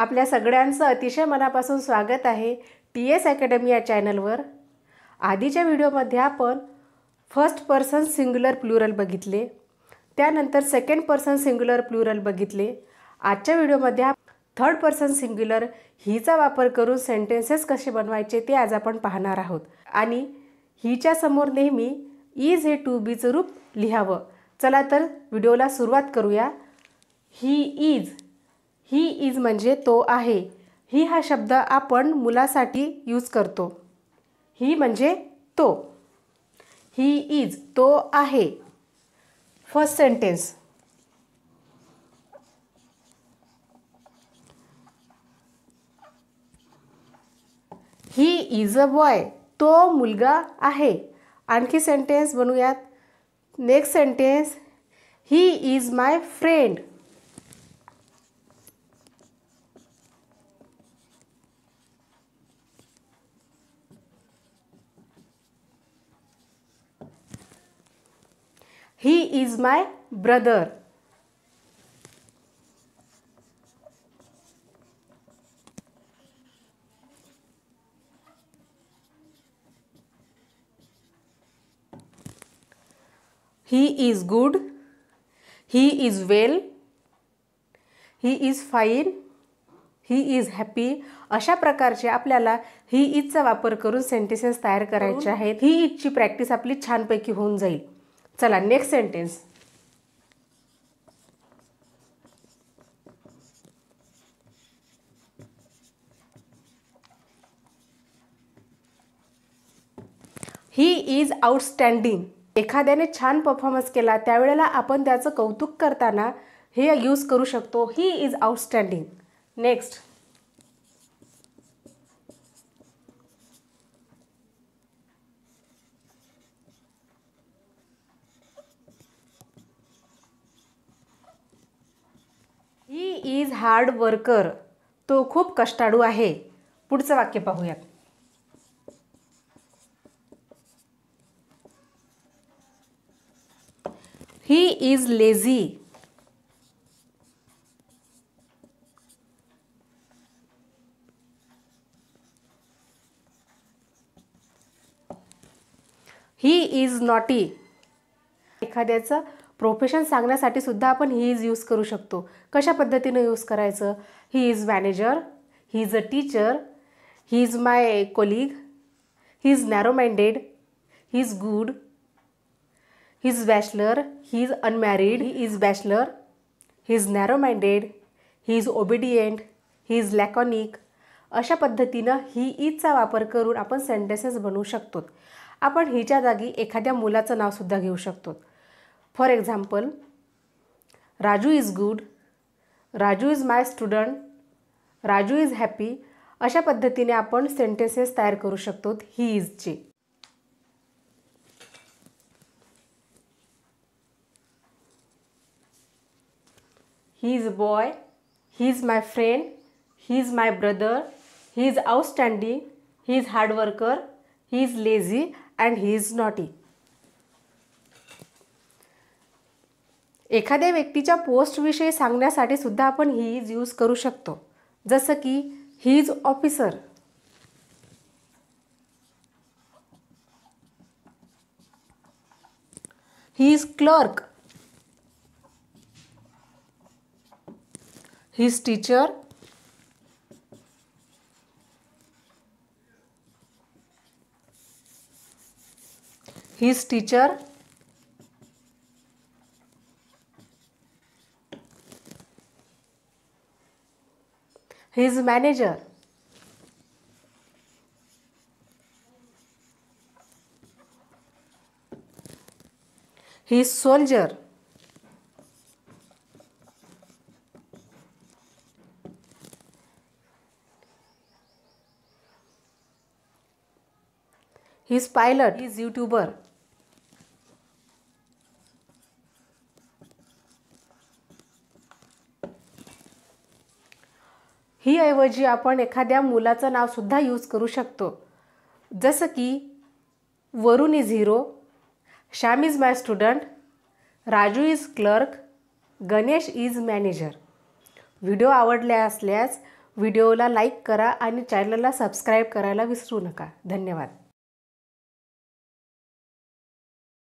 आपल्या सगळ्यांचं अतिशय मनापासून स्वागत आहे TS अकॅडमी या चॅनलवर। आधीच्या व्हिडिओमध्ये आपण फर्स्ट पर्सन सिंग्युलर प्लुरल बघितले, त्यानंतर सेकंड पर्सन सिंग्युलर प्लुरल बघितले। आजच्या व्हिडिओमध्ये थर्ड पर्सन सिंग्युलर हीचा वापर करून सेंटेन्सेस कसे बनवायचे ते आज आपण पाहणार आहोत। आणि हीच्या समोर नेहमी इज हे टू बीचं रूप लिहावं। चला तर व्हिडिओला सुरुवात करूया। ही इज म्हणजे तो आहे। ही हा शब्द आपण मुलासाठी यूज करतो। ही म्हणजे तो। ही इज तो आहे। First sentence, he is a boy, तो मुलगा आहे। आणखी सेंटेन्स बनवूयात। Next sentence, he is my friend, he is my brother, he is good, he is well, he is fine, he is happy। अशा प्रकारचे आपल्याला ही इजचा वापर करून सेंटेन्सेस तयार करायचे आहेत। ही इजची प्रॅक्टिस आपली छानपैकी होऊन जाईल। चला next sentence, he is outstanding. एखाद्याने छान परफॉर्मन्स केला त्यावेळेला आपण त्याचं कौतुक करताना हे यूज करू शकतो, ही is outstanding. Next, he is hard worker, तो खूप कष्टाळू आहे। पुढचं वाक्य पाहूयात। ही is lazy, he is naughty. एखाद्याचं प्रोफेशन सांगण्यासाठी सुद्धा आपण ही इज यूज करू शकतो। कशा पद्धतीने यूज करायचं? He is manager, he is a teacher, he is my colleague, he is narrow minded, he is good, he is bachelor, he is unmarried, he is bachelor, he is narrow minded, he is obedient, he is laconic. अशा पद्धतीनं ही इजचा वापर करून आपण sentences बनवू शकतो। आपण हिच्या जागी एखाद्या मुलाचं नावसुद्धा घेऊ शकतो। For example, Raju is good, Raju is my student, Raju is happy. अशा पद्धतीने आपण सेंटेन्सेस तयार करू शकतो ही इजचे। He is a boy, he is my friend, he is my brother, he is outstanding, he is hard worker, he is lazy and he is naughty. एखाद्या व्यक्तीच्या पोस्टविषयी सांगण्यासाठी सुद्धा आपण ही इज यूज करू शकतो। जसं की he is officer, he is clerk, he is teacher, he is teacher, he is manager, he is soldier, he is pilot, he is YouTuber, ही ऐवजी आपण एखाद्या मुलाचं नाव सुद्धा यूज करू शकतो। जसं की Varun is hero, Shyam is my student, Raju is clerk, Ganesh is manager. Video आवडला असल्यास व्हिडिओला लाईक करा आणि चॅनलला सबस्क्राईब करायला विसरू नका. धन्यवाद.